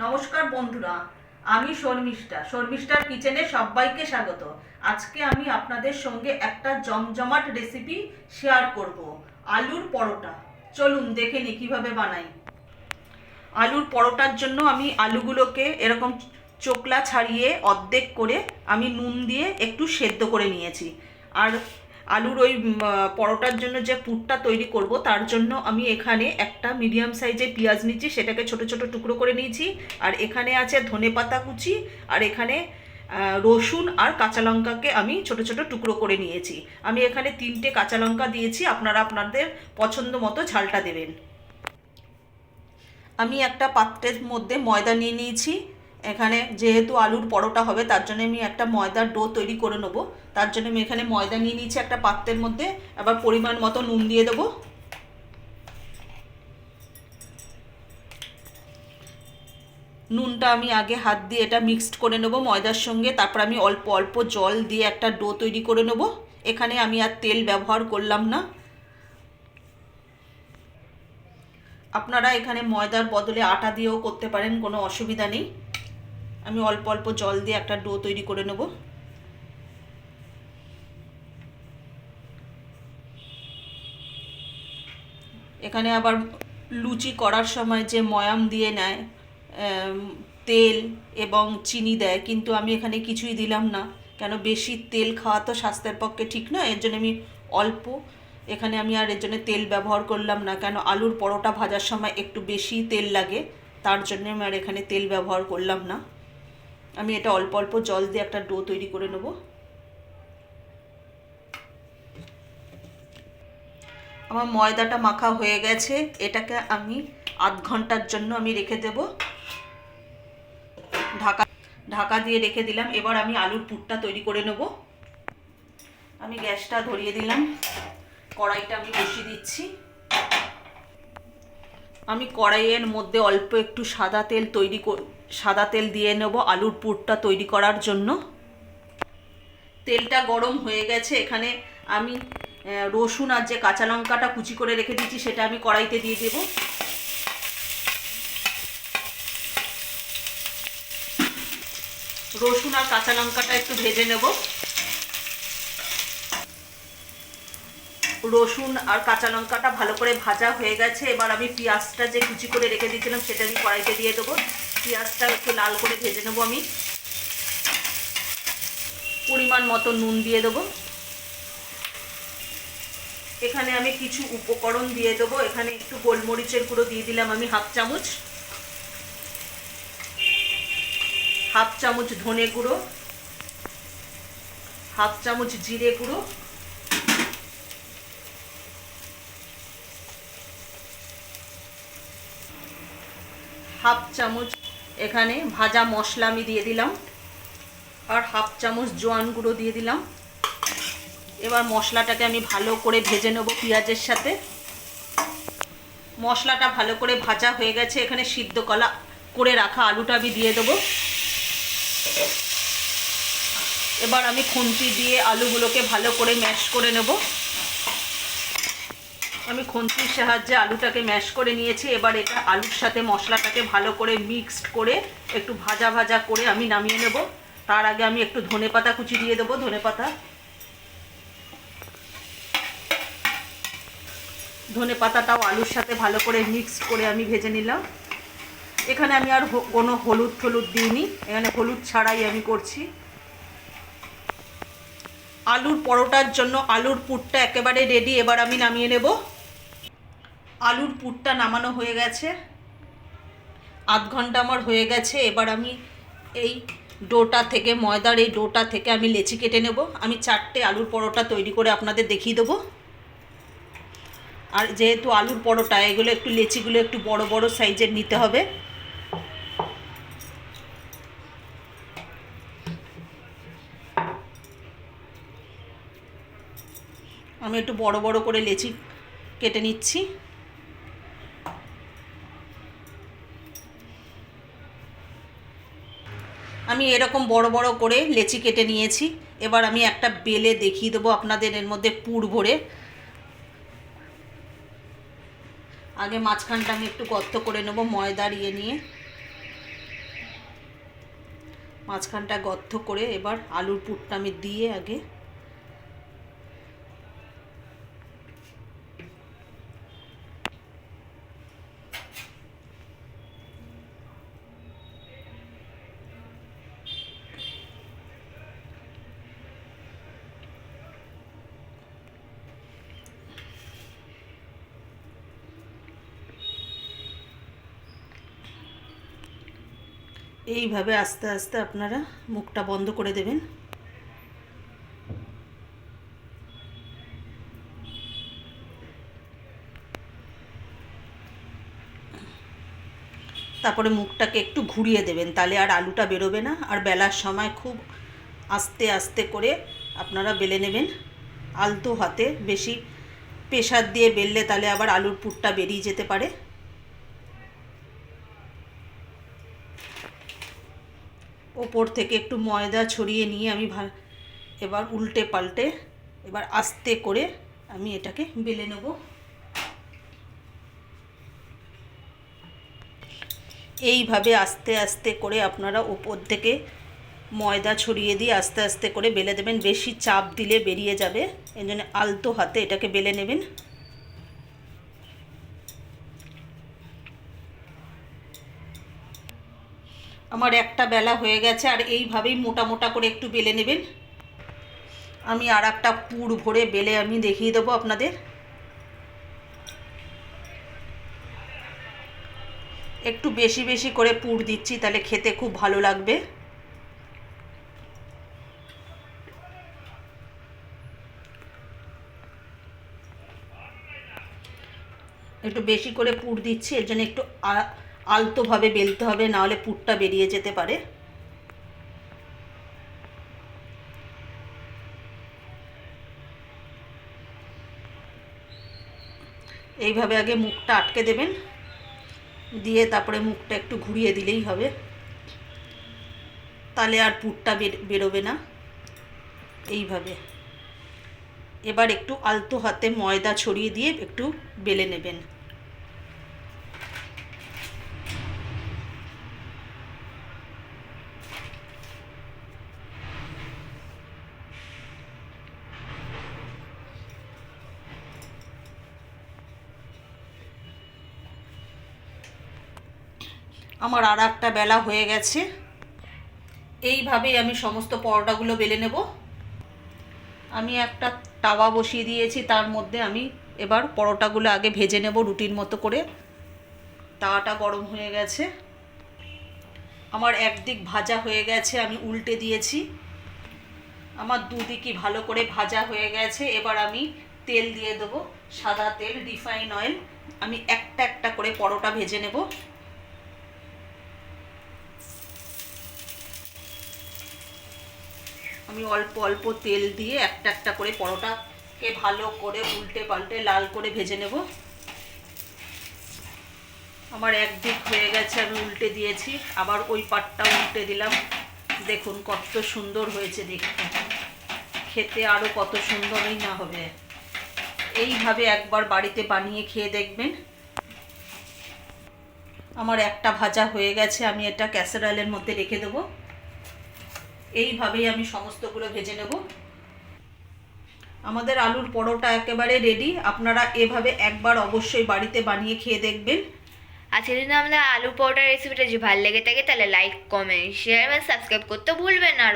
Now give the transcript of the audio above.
নমস্কার বন্ধুরা, আমি শর্মিষ্ঠার কিচেনে সবাইকে স্বাগত। আজকে আমি আপনাদের সঙ্গে একটা জমজমাট রেসিপি শেয়ার করব, আলুর পরোটা। চলুন দেখে নিই কীভাবে বানাই। আলুর পরোটার জন্য আমি আলুগুলোকে এরকম চোকলা ছাড়িয়ে অর্ধেক করে আমি নুন দিয়ে একটু সেদ্ধ করে নিয়েছি। আর আলুর ওই পরোটার জন্য যে পুরটা তৈরি করব তার জন্য আমি এখানে একটা মিডিয়াম সাইজের পেঁয়াজ নিচ্ছি, সেটাকে ছোট ছোট টুকরো করে নিয়েছি। আর এখানে আছে ধনেপাতা কুচি, আর এখানে রসুন আর কাঁচা লঙ্কাকে আমি ছোট ছোট টুকরো করে নিয়েছি। আমি এখানে 3টে কাঁচা লঙ্কা দিয়েছি, আপনারা আপনাদের পছন্দ মতো ঝালটা দেবেন। আমি একটা পাত্রের মধ্যে ময়দা নিয়ে নিয়েছি। এখানে যেহেতু আলুর পরোটা হবে তার জন্য আমি একটা ময়দার ডো তৈরি করে নেব। তার জন্য আমি এখানে ময়দা নিয়ে নিয়েছি একটা পাত্রের মধ্যে। আবার পরিমাণ মতো নুন দিয়ে দেবো। নুনটা আমি আগে হাত দিয়ে এটা মিক্সড করে নেব ময়দার সঙ্গে। তারপর আমি অল্প অল্প জল দিয়ে একটা ডো তৈরি করে নেব। এখানে আমি আর তেল ব্যবহার করলাম না। আপনারা এখানে ময়দার বদলে আটা দিয়েও করতে পারেন, কোনো অসুবিধা নেই। আমি অল্প অল্প জল দিয়ে একটা ডো তৈরি করে নেব। এখানে আবার লুচি করার সময় যে ময়াম দিয়ে নেয়, তেল এবং চিনি দেয়, কিন্তু আমি এখানে কিছুই দিলাম না। কেন, বেশি তেল খাওয়া তো স্বাস্থ্যের পক্ষে ঠিক নয়। এর জন্য আমি অল্প এখানে আমি আর এর জন্য তেল ব্যবহার করলাম না। কেন, আলুর পরোটা ভাজার সময় একটু বেশি তেল লাগে, তার জন্য আমি আর এখানে তেল ব্যবহার করলাম না। আমি এটা অল্প অল্প জল দিয়ে একটা ডো তৈরি করে নেব। আমার ময়দাটা মাখা হয়ে গেছে। এটাকে আমি আধ ঘন্টার জন্য আমি রেখে দেব। ঢাকা দিয়ে রেখে দিলাম। এবার আমি আলুর পুরটা তৈরি করে নেব। আমি গ্যাসটা ধরিয়ে দিলাম, কড়াইটা আমি বসিয়ে দিচ্ছি। আমি কড়াইয়ের মধ্যে অল্প একটু সাদা তেল দিয়ে নেব আলুর পুরটা তৈরি করার জন্য। তেলটা গরম হয়ে গেছে। এখানে আমি রসুন আর যে কাঁচা লঙ্কাটা কুচি করে রেখে দিয়েছি সেটা আমি কড়াইতে দিয়ে দেব। রসুন আর কাঁচা লঙ্কাটা একটু ভেজে নেব। রসুন আর কাঁচা লঙ্কাটা ভালো করে ভাজা হয়ে গেছে। এবার আমি পেঁয়াজটা যে কুচি করে রেখে দিয়েছিলাম সেটা আমি কড়াইতে দিয়ে দেবো। পেঁয়াজটা একটু লাল করে ভেজে নেবো আমি। পরিমাণ মতো নুন দিয়ে দেবো। এখানে আমি কিছু উপকরণ দিয়ে দেবো। এখানে একটু গোলমরিচের গুঁড়ো দিয়ে দিলাম আমি হাফ চামচ ধনে গুঁড়ো, হাফ চামচ জিরে গুঁড়ো, হাফ চামচ এখানে ভাজা মশলা আমি দিয়ে দিলাম, আর হাফ চামচ জোয়ান গুঁড়ো দিয়ে দিলাম। এবার মশলাটাকে আমি ভালো করে ভেজে নেব পেঁয়াজের সাথে। মশলাটা ভালো করে ভাজা হয়ে গেছে। এখানে সিদ্ধ করে রাখা আলুটা আমি দিয়ে দেবো। এবার আমি খুন্তি দিয়ে আলুগুলোকে ভালো করে ম্যাশ করে নেব। আমি খুন্তির সাহায্যে আলুটাকে ম্যাশ করে নিয়েছি। এবার এটা আলুর সাথে মশলাটাকে ভালো করে মিক্সড করে একটু ভাজা ভাজা করে আমি নামিয়ে নেব। তার আগে আমি একটু ধনেপাতা কুচি দিয়ে দেবো। ধনেপাতাটাও আলুর সাথে ভালো করে মিক্স করে আমি ভেজে নিলাম। এখানে আমি আর কোনো হলুদ দিইনি, এখানে হলুদ ছাড়াই আমি করছি। আলুর পরোটার জন্য আলুর পুরটা একেবারে রেডি। এবার আমি নামিয়ে নেব। আলুর পুরটা নামানো হয়ে গেছে, আধ ঘন্টা আমার হয়ে গেছে। এবার আমি এই ময়দার এই ডোটা থেকে আমি লেচি কেটে নেব। আমি 4টে আলুর পরোটা তৈরি করে আপনাদের দেখিয়ে দেবো। আর যেহেতু আলুর পরোটা, এগুলো একটু লেচিগুলো একটু বড় বড় সাইজের নিতে হবে। আমি একটু বড় বড় করে লেচি কেটে নিচ্ছি। আমি এরকম বড় বড় করে লেচি কেটে নিয়েছি। এবার আমি একটা বেলে দেখিয়ে দেবো আপনাদের, এর মধ্যে পুর ভরে। আগে মাঝখানটা আমি একটু গর্ত করে নেব ময়দা নিয়ে। মাঝখানটা গর্ত করে এবার আলুর পুরটা আমি দিয়ে আগে এইভাবে আস্তে আস্তে আপনারা মুখটা বন্ধ করে দেবেন। তারপরে মুখটাকে একটু ঘুরিয়ে দেবেন, তাহলে আর আলুটা বেরোবে না। আর বেলার সময় খুব আস্তে আস্তে করে আপনারা বেলে নেবেন, আলতো হাতে। বেশি প্রেসার দিয়ে বেললে তাহলে আবার আলুর পুরটা বেরিয়ে যেতে পারে। ওপর থেকে একটু ময়দা ছড়িয়ে নিয়ে আমি এবার উল্টে পাল্টে এবার আস্তে করে আমি এটাকে বেলে নেব। এইভাবে আস্তে আস্তে করে আপনারা ওপর থেকে ময়দা ছড়িয়ে দিয়ে আস্তে আস্তে করে বেলে দেবেন। বেশি চাপ দিলে বেরিয়ে যাবে, এই জন্য আলতো হাতে এটাকে বেলে নেবেন। আমার একটা বেলা হয়ে গেছে, আর এইভাবেই মোটা মোটা করে একটু বেলে নেবেন। আমি আর একটা পুর ভরে বেলে আমি দেখিয়ে দেবো আপনাদের। একটু বেশি বেশি করে পুর দিচ্ছি, তাহলে খেতে খুব ভালো লাগবে। একটু বেশি করে পুর দিচ্ছি, এর জন্য একটু আলতোভাবে বেলতে হবে, নাহলে পুরটা বেরিয়ে যেতে পারে। এইভাবে আগে মুখটা আটকে দেবেন, দিয়ে তারপরে মুখটা একটু ঘুরিয়ে দিলেই হবে, তাহলে আর পুরটা বেরোবে না। এইভাবে এবার একটু আলতো হাতে ময়দা ছড়িয়ে দিয়ে একটু বেলে নেবেন। আমার আর একটা বেলা হয়ে গেছে। এইভাবেই আমি সমস্ত পরোটাগুলো বেলে নেব। আমি একটা তাওয়া বসিয়ে দিয়েছি, তার মধ্যে আমি এবার পরোটাগুলো আগে ভেজে নেব রুটির মতো করে। তাওয়াটা গরম হয়ে গেছে, আমার একদিক ভাজা হয়ে গেছে, আমি উল্টে দিয়েছি। আমার দুদিকই ভালো করে ভাজা হয়ে গেছে। এবার আমি তেল দিয়ে দেবো, সাদা তেল, রিফাইন অয়েল। আমি একটা একটা করে পরোটা ভেজে নেব। আমি অল্প অল্প তেল দিয়ে একটা একটা করে পরোটাকে ভালো করে উল্টে পাল্টে লাল করে ভেজে নেব। আমার একদিক হয়ে গেছে, আমি উল্টে দিয়েছি, আবার ওই পাটটা উল্টে দিলাম। দেখুন কত সুন্দর হয়েছে দেখতে, খেতে আরও কত সুন্দরই না হবে। এইভাবে একবার বাড়িতে বানিয়ে খেয়ে দেখবেন। আমার একটা ভাজা হয়ে গেছে, আমি এটা ক্যাসারোলের মধ্যে রেখে দেবো। এইভাবেই আমি সমস্তগুলো ভেজে নেব। আমাদের আলুর পরোটা একেবারে রেডি। আপনারা এভাবে একবার অবশ্যই বাড়িতে বানিয়ে খেয়ে দেখবেন। আজকে যদি আমাদের আলু পরোটার রেসিপিটা যদি ভালো লেগে থাকে তাহলে লাইক, কমেন্ট, শেয়ার এবং সাবস্ক্রাইব করতে ভুলবেন না।